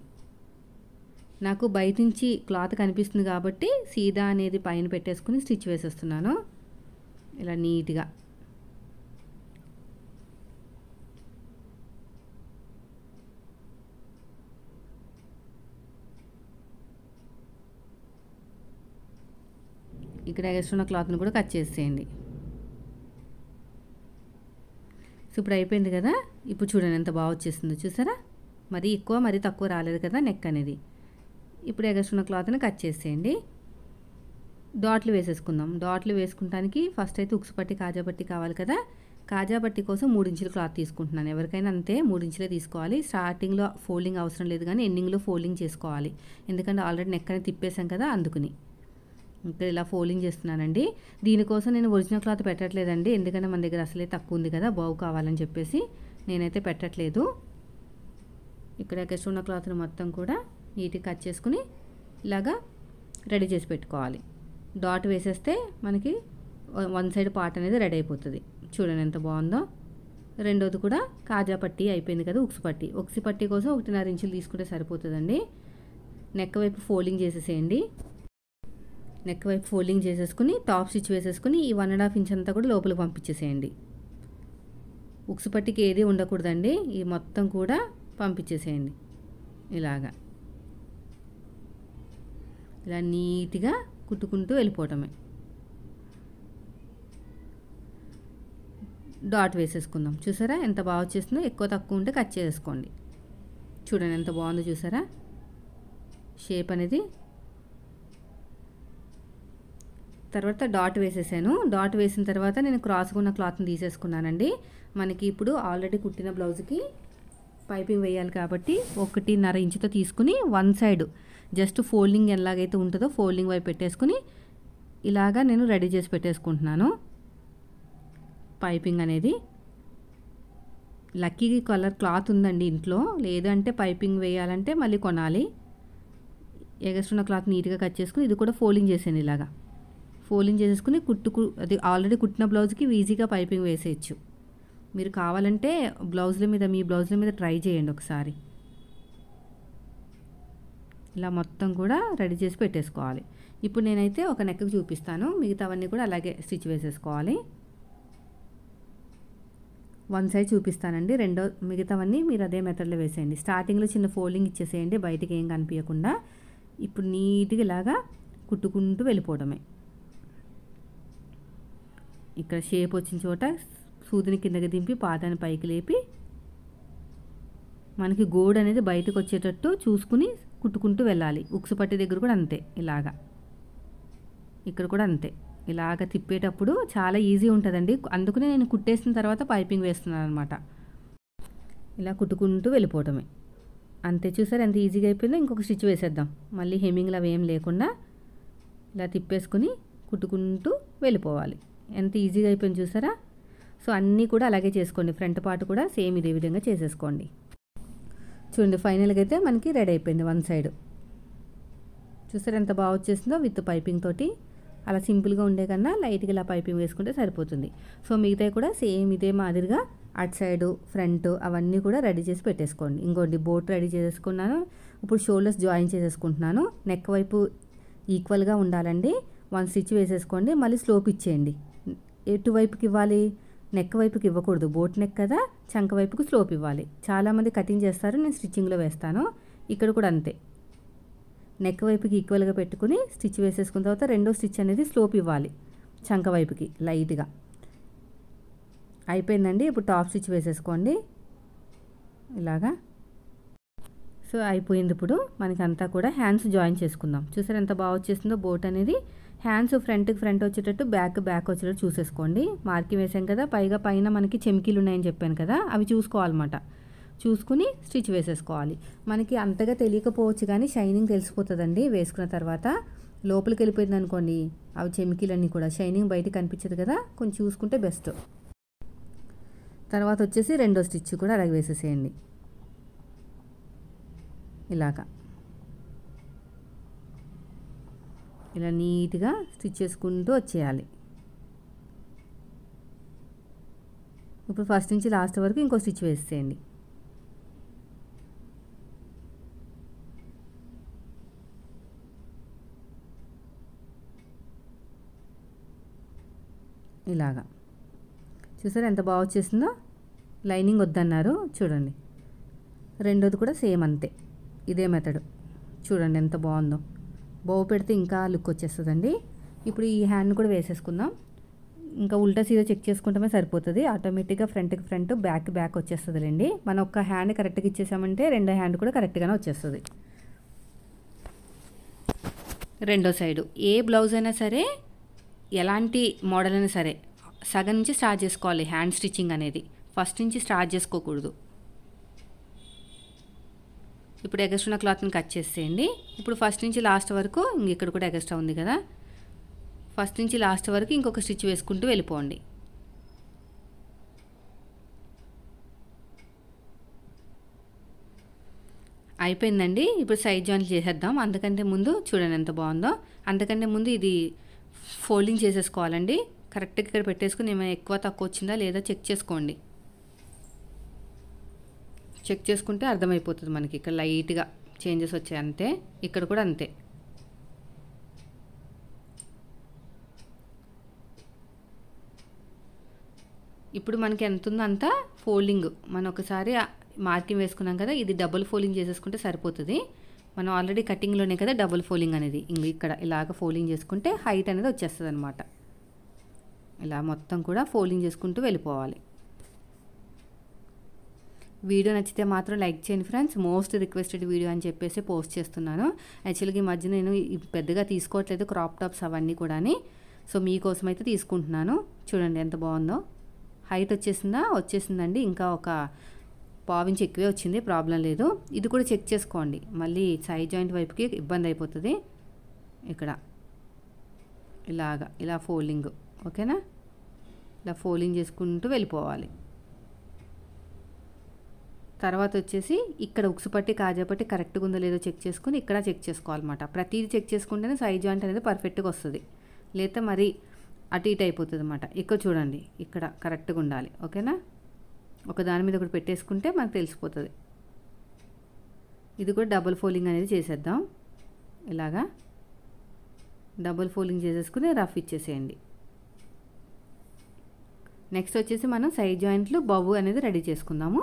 నాకు బయట నుంచి క్లాత్ కనిపిస్తుంది కాబట్టి సీదా అనేది పైన పెట్టేసుకుని స్టిచ్ వేసేస్తున్నాను ఇలా నీట్గా. ఇక్కడ ఎగస్ట్రా క్లాత్ని కూడా కట్ చేసేయండి. సో ఇప్పుడు అయిపోయింది కదా. ఇప్పుడు చూడండి ఎంత బాగా వచ్చేస్తుందో, చూసారా? మరీ ఎక్కువ మరీ తక్కువ రాలేదు కదా నెక్ అనేది. ఇప్పుడు ఎగస్ట్రా క్లాత్ని కట్ చేసేయండి. డాట్లు వేసేసుకుందాం. డాట్లు వేసుకుంటానికి ఫస్ట్ అయితే ఉక్స్ పట్టి కాజా పట్టి కావాలి కదా. కాజా పట్టి కోసం 3 ఇంచుల క్లాత్ తీసుకుంటున్నాను. ఎవరికైనా అంతే 3 ఇంచులే తీసుకోవాలి. స్టార్టింగ్లో ఫోల్డింగ్ అవసరం లేదు కానీ ఎండింగ్లో ఫోల్డింగ్ చేసుకోవాలి, ఎందుకంటే ఆల్రెడీ నెక్ అనేది తిప్పేసాం కదా అందుకుని. ఇక్కడ ఇలా ఫోల్డింగ్ చేస్తున్నానండి. దీనికోసం నేను ఒరిజినల్ క్లాత్ పెట్టట్లేదండి, ఎందుకంటే మన దగ్గర అసలే తక్కువ ఉంది కదా, బాగు కావాలని చెప్పేసి నేనైతే పెట్టట్లేదు. ఇక్కడ ఎక్స్ట్రా ఉన్న క్లాత్ని మొత్తం కూడా నీట్గా కట్ చేసుకుని ఇలాగా రెడీ చేసి పెట్టుకోవాలి. డాట్ వేసేస్తే మనకి వన్ సైడ్ పార్ట్ అనేది రెడీ అయిపోతుంది. చూడండి ఎంత బాగుందో. రెండోది కూడా కాజా పట్టీ అయిపోయింది కదా, ఉక్సు పట్టీ. ఉక్సు పట్టీ కోసం 1.5 ఇంచులు తీసుకుంటే సరిపోతుందండి. నెక్ వైపు ఫోల్డింగ్ చేసేసేయండి. నెక్ వైపు ఫోల్డింగ్ చేసేసుకుని టాప్ స్టిచ్ వేసేసుకుని ఈ 1.5 ఇంచ్ అంతా కూడా లోపలికి పంపించేసేయండి. ఉక్సు పట్టీకి ఏది ఉండకూడదండి, ఈ మొత్తం కూడా పంపించేసేయండి. ఇలాగా ఇలా నీట్గా కుట్టుకుంటూ వెళ్ళిపోవటమే. డాట్ వేసేసుకుందాం. చూసారా ఎంత బాగా వచ్చేస్తుందో. ఎక్కువ తక్కువ ఉంటే కట్ చేసుకోండి. చూడండి ఎంత బాగుందో చూసారా షేప్ అనేది. తర్వాత డాట్ వేసేసాను. డాట్ వేసిన తర్వాత నేను క్రాస్గా ఉన్న క్లాత్ని తీసేసుకున్నానండి. మనకి ఇప్పుడు ఆల్రెడీ కుట్టిన బ్లౌజ్కి పైపింగ్ వేయాలి కాబట్టి 1.5 ఇంచుతో తీసుకుని వన్ సైడ్ జస్ట్ ఫోల్డింగ్ ఎలాగైతే ఉంటుందో ఫోల్డింగ్ వైపు పెట్టేసుకుని ఇలాగా నేను రెడీ చేసి పెట్టేసుకుంటున్నాను పైపింగ్ అనేది. లక్కీ కలర్ క్లాత్ ఉందండి ఇంట్లో, లేదంటే పైపింగ్ వేయాలంటే మళ్ళీ కొనాలి. ఎగస్ట్రున్న క్లాత్ నీట్గా కట్ చేసుకుని ఇది కూడా ఫోల్డింగ్ చేసాను. ఇలాగా ఫోల్డింగ్ చేసేసుకుని అది ఆల్రెడీ కుట్టిన బ్లౌజ్కి ఈజీగా పైపింగ్ వేసేయచ్చు. మీరు కావాలంటే మీ బ్లౌజ్ల మీద ట్రై చేయండి ఒకసారి. ఇలా మొత్తం కూడా రెడీ చేసి పెట్టేసుకోవాలి. ఇప్పుడు నేనైతే ఒక నెక్కి చూపిస్తాను, మిగతావన్నీ కూడా అలాగే స్టిచ్ వేసేసుకోవాలి. వన్ సైడ్ చూపిస్తానండి, మిగతావన్నీ మీరు అదే మెథడ్లో వేసేయండి. స్టార్టింగ్లో చిన్న ఫోల్డింగ్ ఇచ్చేసేయండి బయటికి ఏం కనిపించకుండా. ఇప్పుడు నీట్గా ఇలాగా కుట్టుకుంటూ వెళ్ళిపోవడమే. ఇక్కడ షేప్ వచ్చిన చోట సూదిని కిందకి దింపి పాదాన్ని పైకి లేపి మనకి గోడ అనేది బయటకు వచ్చేటట్టు చూసుకుని కుట్టుకుంటూ వెళ్ళాలి. ఉక్సు పట్టి దగ్గర కూడా అంతే. ఇలాగా ఇక్కడ కూడా అంతే. ఇలాగ తిప్పేటప్పుడు చాలా ఈజీ ఉంటుందండి. అందుకనే నేను కుట్టేసిన తర్వాత పైపింగ్ వేస్తున్నాను అనమాట. ఇలా కుట్టుకుంటూ వెళ్ళిపోవటమే అంతే. చూసారు ఎంత ఈజీగా అయిపోయిందో. ఇంకొక స్టిచ్ వేసేద్దాం. మళ్ళీ హెమ్మింగ్లు అవి ఏం లేకుండా ఇలా తిప్పేసుకుని కుట్టుకుంటూ వెళ్ళిపోవాలి. ఎంత ఈజీగా అయిపోయింది చూసారా. సో అన్నీ కూడా అలాగే చేసుకోండి. ఫ్రంట్ పార్ట్ కూడా సేమ్ ఇదే విధంగా చేసేసుకోండి. చూడండి ఫైనల్గా అయితే మనకి రెడీ అయిపోయింది వన్ సైడ్. చూసారు ఎంత బాగా వచ్చేసిందో విత్ పైపింగ్ తోటి. అలా సింపుల్గా ఉండే కన్నా లైట్గా ఇలా పైపింగ్ వేసుకుంటే సరిపోతుంది. సో మిగతా కూడా సేమ్ ఇదే మాదిరిగా అటు సైడు ఫ్రంట్ అవన్నీ కూడా రెడీ చేసి పెట్టేసుకోండి. ఇంకోటి బోట్ రెడీ చేసేసుకున్నాను. ఇప్పుడు షోల్డర్స్ జాయిన్ చేసేసుకుంటున్నాను. నెక్ వైపు ఈక్వల్గా ఉండాలండి. వన్ స్టిచ్ వేసేసుకోండి. మళ్ళీ స్లోప్ ఇచ్చేయండి. ఎటువైపుకి ఇవ్వాలి, నెక్ వైపుకి ఇవ్వకూడదు. బోట్ నెక్ కదా, చంక వైపుకి స్లోప్ ఇవ్వాలి. చాలామంది కటింగ్ చేస్తారు, నేను స్టిచ్చింగ్లో వేస్తాను. ఇక్కడ కూడా అంతే. నెక్ వైపుకి ఈక్వల్గా పెట్టుకుని స్టిచ్ వేసేసుకున్న తర్వాత రెండో స్టిచ్ అనేది స్లోప్ ఇవ్వాలి చంక వైపుకి లైట్గా. అయిపోయిందండి. ఇప్పుడు టాప్ స్టిచ్ వేసేసుకోండి ఇలాగా. సో అయిపోయింది. ఇప్పుడు మనకి అంతా కూడా హ్యాండ్స్ జాయిన్ చేసుకుందాం. చూసారు ఎంత బాగా వచ్చేసిందో బోట్ అనేది. హ్యాండ్స్ ఫ్రంట్కి ఫ్రంట్ వచ్చేటట్టు బ్యాక్ వచ్చేటట్టు చూసేసుకోండి. మార్కింగ్ వేసాం కదా, పైన మనకి చెమ్కీలు ఉన్నాయని చెప్పాను కదా, అవి చూసుకోవాలన్నమాట. చూసుకుని స్టిచ్ వేసేసుకోవాలి. మనకి అంతగా తెలియకపోవచ్చు కానీ షైనింగ్ తెలిసిపోతుందండి వేసుకున్న తర్వాత. లోపలికి వెళ్ళిపోయింది అనుకోండి అవి చెమ్కీలన్నీ కూడా షైనింగ్ బయటికి కనిపించదు కదా, కొంచెం చూసుకుంటే బెస్ట్. తర్వాత వచ్చేసి రెండో స్టిచ్ కూడా అలాగే వేసేసేయండి ఇలాగా. ఇలా నీట్గా స్టిచ్ చేసుకుంటూ వచ్చేయాలి. ఇప్పుడు ఫస్ట్ నుంచి లాస్ట్ వరకు ఇంకో స్టిచ్ వేసేయండి. ఇలాగా చూసారా ఎంత బాగా వచ్చేసిందో. లైనింగ్ వద్దన్నారు చూడండి. రెండోది కూడా సేమ్ అంతే, ఇదే మెథడ్. చూడండి ఎంత బాగుందో. బౌ పెడితే ఇంకా లుక్ వచ్చేస్తుందండి. ఇప్పుడు ఈ హ్యాండ్ కూడా వేసేసుకుందాం. ఇంకా ఉల్టా సీదా చెక్ చేసుకుంటమే సరిపోతుంది. ఆటోమేటిక్గా ఫ్రంట్కి ఫ్రంట్ బ్యాక్ వచ్చేస్తుందిలేండి. మనం ఒక హ్యాండ్ కరెక్ట్గా ఇచ్చేసామంటే రెండో హ్యాండ్ కూడా కరెక్ట్గానే వచ్చేస్తుంది. రెండో సైడు ఏ బ్లౌజ్ అయినా సరే, ఎలాంటి మోడల్ అయినా సరే సగం నుంచి స్టార్ట్ చేసుకోవాలి. హ్యాండ్ స్టిచ్చింగ్ అనేది ఫస్ట్ నుంచి స్టార్ట్ చేసుకోకూడదు. ఇప్పుడు ఎగస్ట్రా క్లాత్ని కట్ చేసేయండి. ఇప్పుడు ఫస్ట్ నుంచి లాస్ట్ వరకు ఇక్కడ కూడా ఎగస్ట్రా ఉంది కదా, ఫస్ట్ నుంచి లాస్ట్ వరకు ఇంకొక స్టిచ్ వేసుకుంటూ వెళ్ళిపోండి. అయిపోయిందండి. ఇప్పుడు సైడ్ జాయింట్ చేసేద్దాం. అంతకంటే ముందు చూడండి ఎంత బాగుందో. అంతకంటే ముందు ఇది ఫోల్డింగ్ చేసేసుకోవాలండి. కరెక్ట్గా ఇక్కడ పెట్టేసుకుని ఏమైనా ఎక్కువ తక్కువ వచ్చిందా లేదా చెక్ చేసుకోండి. చెక్ చేసుకుంటే అర్థమైపోతుంది మనకి. ఇక్కడ లైట్గా చేంజెస్ వచ్చాయి అంతే. ఇక్కడ కూడా అంతే. ఇప్పుడు మనకి ఎంత ఉందో అంత ఫోల్డింగ్ మనం ఒకసారి మార్కింగ్ వేసుకున్నాం కదా, ఇది డబుల్ ఫోల్డింగ్ చేసేసుకుంటే సరిపోతుంది. మనం ఆల్రెడీ కటింగ్లోనే కదా డబుల్ ఫోల్డింగ్ అనేది. ఇక్కడ ఇలాగ ఫోల్డింగ్ చేసుకుంటే హైట్ అనేది వచ్చేస్తుంది అనమాట. ఇలా మొత్తం కూడా ఫోల్డింగ్ చేసుకుంటూ వెళ్ళిపోవాలి. వీడియో నచ్చితే మాత్రం లైక్ చేయండి ఫ్రెండ్స్. మోస్ట్ రిక్వెస్టెడ్ వీడియో అని చెప్పేసి పోస్ట్ చేస్తున్నాను. యాక్చువల్గా ఈ మధ్య నేను పెద్దగా తీసుకోవట్లేదు క్రాప్ టాప్స్ అవన్నీ కూడా. సో మీకోసం అయితే తీసుకుంటున్నాను. చూడండి ఎంత బాగుందో. హైట్ వచ్చేసిందండి. ఇంకా ఒక పావించి ఎక్కువే వచ్చింది, ప్రాబ్లం లేదు. ఇది కూడా చెక్ చేసుకోండి. మళ్ళీ సైడ్ జాయింట్ వైపుకి ఇబ్బంది అయిపోతుంది. ఇక్కడ ఇలా ఫోల్డింగ్, ఓకేనా? ఇలా ఫోల్డింగ్ చేసుకుంటూ వెళ్ళిపోవాలి. తర్వాత వచ్చేసి ఇక్కడ ఉక్సు పట్టి కాజా పట్టి కరెక్ట్గా ఉందో లేదో చెక్ చేసుకుని ఇక్కడ చెక్ చేసుకోవాలన్నమాట. ప్రతిదీ చెక్ చేసుకుంటేనే సైడ్ జాయింట్ అనేది పర్ఫెక్ట్గా వస్తుంది. లేకపోతే మరి అటు ఇటు అయిపోతుంది అన్నమాట. ఇక్కడ చూడండి, ఇక్కడ కరెక్ట్గా ఉండాలి, ఓకేనా? ఒక దాని మీద ఒకటి పెట్టేసుకుంటే మనకు తెలిసిపోతుంది. ఇది కూడా డబుల్ ఫోల్డింగ్ అనేది చేసేద్దాం. ఇలాగా డబుల్ ఫోల్డింగ్ చేసేసుకుని రఫ్ ఇచ్చేసేయండి. నెక్స్ట్ వచ్చేసి మనం సైడ్ జాయింట్లు బౌ అనేది రెడీ చేసుకుందాము.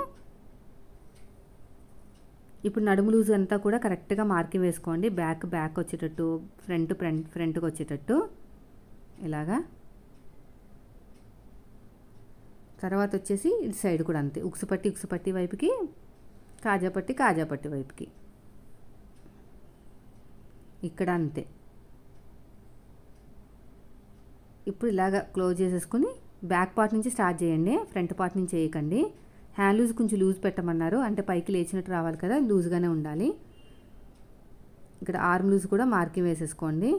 ఇప్పుడు నడుము లూజ్ అంతా కూడా కరెక్ట్గా మార్కింగ్ వేసుకోండి. బ్యాక్ వచ్చేటట్టు, ఫ్రంట్కి వచ్చేటట్టు ఇలాగా. తర్వాత వచ్చేసి ఇది సైడ్ కూడా అంతే. ఉక్సు పట్టి వైపుకి, కాజా పట్టి వైపుకి. ఇక్కడ అంతే. ఇప్పుడు ఇలాగా క్లోజ్ చేసేసుకుని బ్యాక్ పార్ట్ నుంచి స్టార్ట్ చేయండి, ఫ్రంట్ పార్ట్ నుంచి చేయకండి. హ్యాండ్ లూజ్ కొంచెం లూజ్ పెట్టమన్నారు, అంటే పైకి లేచినట్టు రావాలి కదా, లూజ్గానే ఉండాలి. ఇక్కడ ఆర్మ్ లూజ్ కూడా మార్కింగ్ వేసేసుకోండి.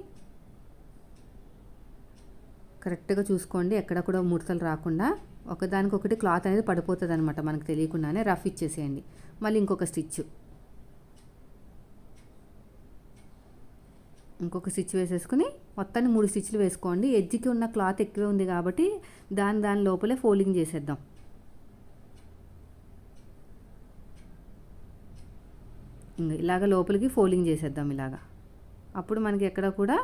కరెక్ట్గా చూసుకోండి, ఎక్కడ కూడా ముడతలు రాకుండా. ఒకదానికొకటి క్లాత్ అనేది పడిపోతుంది అనమాట మనకు తెలియకుండానే. రఫ్ ఇచ్చేసేయండి. మళ్ళీ ఇంకొక స్టిచ్ వేసేసుకుని మొత్తాన్ని 3 స్టిచ్లు వేసుకోండి. ఎడ్జ్కి ఉన్న క్లాత్ ఎక్కువే ఉంది కాబట్టి దాని లోపలే ఫోల్డింగ్ చేసేద్దాం. ఇలాగ లోపలికి ఫోల్డింగ్ చేసేద్దాం ఇలాగా. అప్పుడు మనకి ఎక్కడ కూడా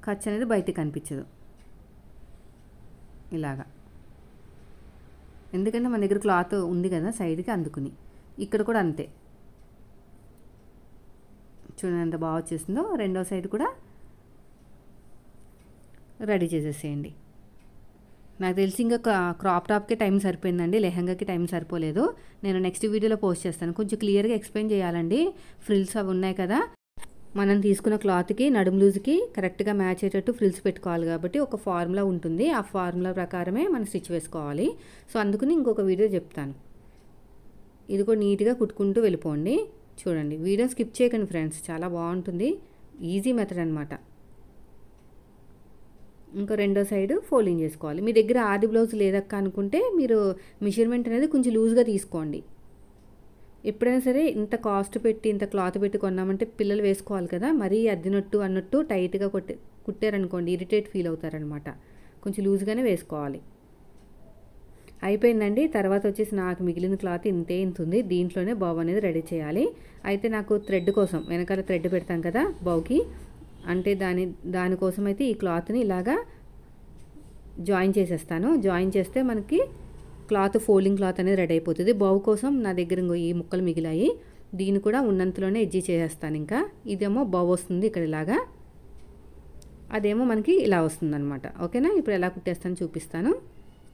ఖర్చు అనేది బయటికి కనిపించదు. ఇలాగా, ఎందుకంటే మన దగ్గర క్లాత్ ఉంది కదా సైడ్కి, అందుకుని. ఇక్కడ కూడా అంతే. చూడండి ఎంత బాగా వచ్చేసిందో. రెండో సైడ్ కూడా రెడీ చేసేసేయండి. నాకు తెలిసి ఇంకా క్రాప్ టాప్కి టైం సరిపోయిందండి, లెహంగాకి టైం సరిపోలేదు. నేను నెక్స్ట్ వీడియోలో పోస్ట్ చేస్తాను. కొంచెం క్లియర్గా ఎక్స్ప్లెయిన్ చేయాలండి. ఫ్రిల్స్ అవి ఉన్నాయి కదా, మనం తీసుకున్న క్లాత్కి నడుము లూజ్కి కరెక్ట్గా మ్యాచ్ అయ్యేటట్టు ఫ్రిల్స్ పెట్టుకోవాలి కాబట్టి ఒక ఫార్ములా ఉంటుంది. ఆ ఫార్ములా ప్రకారమే మనం స్టిచ్ వేసుకోవాలి. సో అందుకని ఇంకొక వీడియో చెప్తాను. ఇది కూడా నీట్గా కుట్టుకుంటూ వెళ్ళిపోండి. చూడండి, వీడియో స్కిప్ చేయకండి ఫ్రెండ్స్, చాలా బాగుంటుంది. ఈజీ మెథడ్ అనమాట. ఇంకా రెండో సైడ్ ఫోల్డింగ్ చేసుకోవాలి. మీ దగ్గర ఆది బ్లౌజ్ లేదక్క అనుకుంటే మీరు మెజర్మెంట్ అనేది కొంచెం లూజ్గా తీసుకోండి. ఎప్పుడైనా సరే ఇంత కాస్ట్ పెట్టి ఇంత క్లాత్ పెట్టి కొన్నామంటే పిల్లలు వేసుకోవాలి కదా, మరీ అద్దినట్టు అన్నట్టు టైట్గా కుట్టారనుకోండి ఇరిటేట్ ఫీల్ అవుతారనమాట. కొంచెం లూజ్గానే వేసుకోవాలి. అయిపోయిందండి. తర్వాత వచ్చేసి నాకు మిగిలిన క్లాత్ ఇంత ఉంది. దీంట్లోనే బౌ అనేది రెడీ చేయాలి. అయితే నాకు థ్రెడ్ కోసం వెనకాల థ్రెడ్ పెడతాం కదా బౌకి, అంటే దానికోసం అయితే ఈ క్లాత్ని ఇలాగా జాయిన్ చేసేస్తాను. జాయిన్ చేస్తే మనకి క్లాత్ ఫోల్డింగ్ క్లాత్ అనేది రెడీ అయిపోతుంది. బౌ కోసం నా దగ్గర ఈ ముక్కలు మిగిలాయి. దీన్ని కూడా ఉన్నంతలోనే ఎడ్జి చేసేస్తాను. ఇంకా ఇదేమో బౌ వస్తుంది ఇక్కడ ఇలాగా, అదేమో మనకి ఇలా వస్తుందన్నమాట. ఓకేనా? ఇప్పుడు ఎలా కుట్టేస్తాను చూపిస్తాను,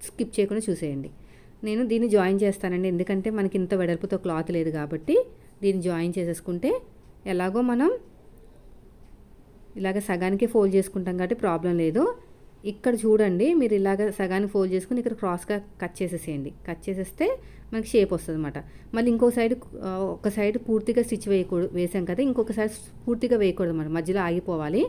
స్కిప్ చేయకుండా చూసేయండి. నేను దీన్ని జాయిన్ చేస్తానండి, ఎందుకంటే మనకి ఇంత వెడల్పుతో క్లాత్ లేదు కాబట్టి దీన్ని జాయిన్ చేసేసుకుంటే ఎలాగో మనం ఇలాగ సగానికి ఫోల్డ్ చేసుకుంటాం కాబట్టి ప్రాబ్లం లేదు. ఇక్కడ చూడండి, మీరు ఇలాగ సగానికి ఫోల్డ్ చేసుకుని ఇక్కడ క్రాస్గా కట్ చేసేసేయండి. కట్ చేసేస్తే మనకి షేప్ వస్తుంది అనమాట. మళ్ళీ ఇంకో సైడ్ ఒక సైడ్ పూర్తిగా స్టిచ్ వేసాం కదా, ఇంకొక సైడ్ పూర్తిగా వేయకూడదు అన్నమాట, మధ్యలో ఆగిపోవాలి.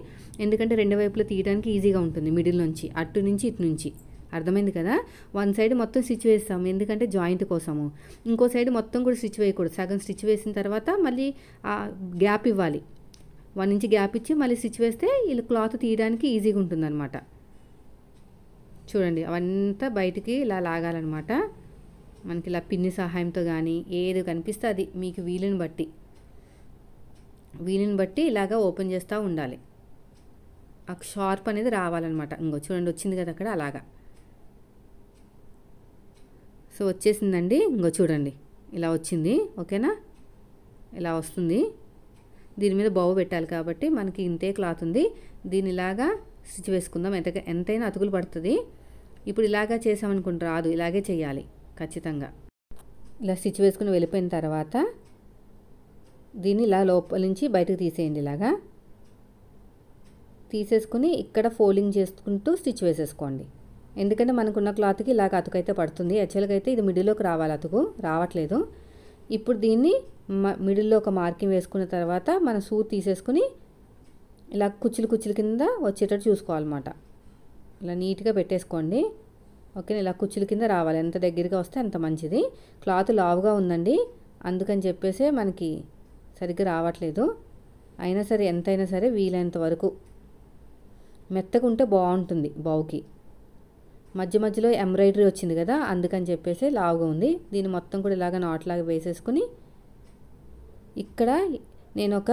ఎందుకంటే రెండు వైపులా తీయడానికి ఈజీగా ఉంటుంది, మిడిల్ నుంచి అటు నుంచి ఇటు నుంచి అర్థమైంది కదా. వన్ సైడ్ మొత్తం స్టిచ్ వేస్తాము ఎందుకంటే జాయింట్ కోసము. ఇంకో సైడ్ మొత్తం కూడా స్టిచ్ వేయకూడదు. సగం స్టిచ్ వేసిన తర్వాత మళ్ళీ గ్యాప్ ఇవ్వాలి. 1 ఇంచ్ గ్యాప్ ఇచ్చి మళ్ళీ స్టిచ్ వేస్తే ఇలా క్లాత్ తీయడానికి ఈజీగా ఉంటుందన్నమాట. చూడండి అవంతా బయటికి ఇలా లాగాలన్నమాట. మనకి ఇలా పిన్ని సహాయంతో కానీ ఏది కనిపిస్తే అది మీకు వీలుని బట్టి ఇలాగా ఓపెన్ చేస్తూ ఉండాలి. ఆ షార్ప్ అనేది రావాలన్నమాట. ఇంకో చూడండి వచ్చింది కదా అక్కడ అలాగా. సో వచ్చేసిందండి. ఇంకో చూడండి ఇలా వచ్చింది. ఓకేనా, ఇలా వస్తుంది. దీని మీద బౌ పెట్టాలి కాబట్టి మనకి ఇంతే క్లాత్ ఉంది. దీని ఇలాగా స్టిచ్ వేసుకుందాం. ఎంతైనా అతుకులు పడుతుంది. ఇప్పుడు ఇలాగా చేసామనుకుంటే రాదు, ఇలాగే చేయాలి ఖచ్చితంగా. ఇలా స్టిచ్ వేసుకుని వెళ్ళిపోయిన తర్వాత దీన్ని ఇలా లోపల నుంచి బయటకు తీసేయండి. ఇలాగా తీసేసుకుని ఇక్కడ ఫోల్డింగ్ చేసుకుంటూ స్టిచ్ వేసేసుకోండి. ఎందుకంటే మనకున్న క్లాత్కి ఇలాగ అతుకు అయితే పడుతుంది. యాక్చువల్గా అయితే ఇది మిడిల్లోకి రావాలి, అతుకు రావట్లేదు. ఇప్పుడు దీన్ని మిడిల్లో ఒక మార్కింగ్ వేసుకున్న తర్వాత మన సూది తీసేసుకుని ఇలా కుచ్చులు కింద వచ్చేటట్టు చూసుకోవాలన్నమాట. ఇలా నీట్గా పెట్టేసుకోండి. ఓకే, ఇలా కుచ్చుల కింద రావాలి. ఎంత దగ్గరగా వస్తే అంత మంచిది. క్లాత్ లావుగా ఉందండి, అందుకని చెప్పేసి మనకి సరిగ్గా రావట్లేదు. అయినా సరే ఎంతైనా సరే వీలైనంత వరకు మెత్తగా ఉంటే బాగుంటుంది. బౌకి మధ్యలో ఎంబ్రాయిడరీ వచ్చింది కదా, అందుకని చెప్పేసి లావుగా ఉంది. దీన్ని మొత్తం కూడా ఇలాగ నాట్లాగా వేసేసుకుని ఇక్కడ నేను ఒక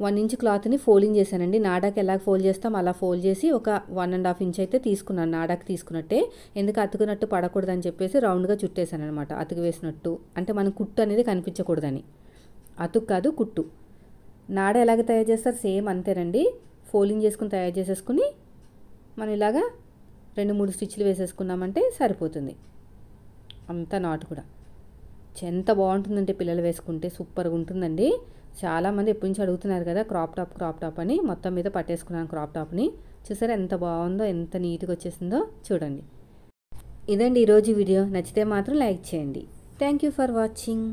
1 ఇంచ్ క్లాత్ని ఫోల్డింగ్ చేశానండి. నాడాకి ఎలా ఫోల్డ్ చేస్తాం అలా ఫోల్డ్ చేసి ఒక 1.5 ఇంచ్ అయితే తీసుకున్నాను. నాడాకి తీసుకున్నట్టే, ఎందుకు అతుకున్నట్టు పడకూడదని చెప్పేసి రౌండ్గా చుట్టేశాను అనమాట. అతుకు వేసినట్టు అంటే మన కుట్టు అనేది కనిపించకూడదని. అతుకు కాదు కుట్టు. నాడ ఎలాగ తయారు చేస్తారు సేమ్ అంతేనండి. ఫోల్డింగ్ చేసుకుని తయారు చేసేసుకుని మనం ఇలాగా 2-3 స్టిచ్లు వేసేసుకున్నామంటే సరిపోతుంది. అంతా నాటు కూడా ఎంత బాగుంటుందంటే పిల్లలు వేసుకుంటే సూపర్గా ఉంటుందండి. చాలామంది ఎప్పటి నుంచి అడుగుతున్నారు కదా క్రాప్ టాప్ అని. మొత్తం మీద పట్టేసుకున్నాను క్రాప్ టాప్ని. చూసారా ఎంత బాగుందో, ఎంత నీట్గా వచ్చేసిందో చూడండి. ఇదండి ఈరోజు వీడియో. నచ్చితే మాత్రం లైక్ చేయండి. Thank you for watching.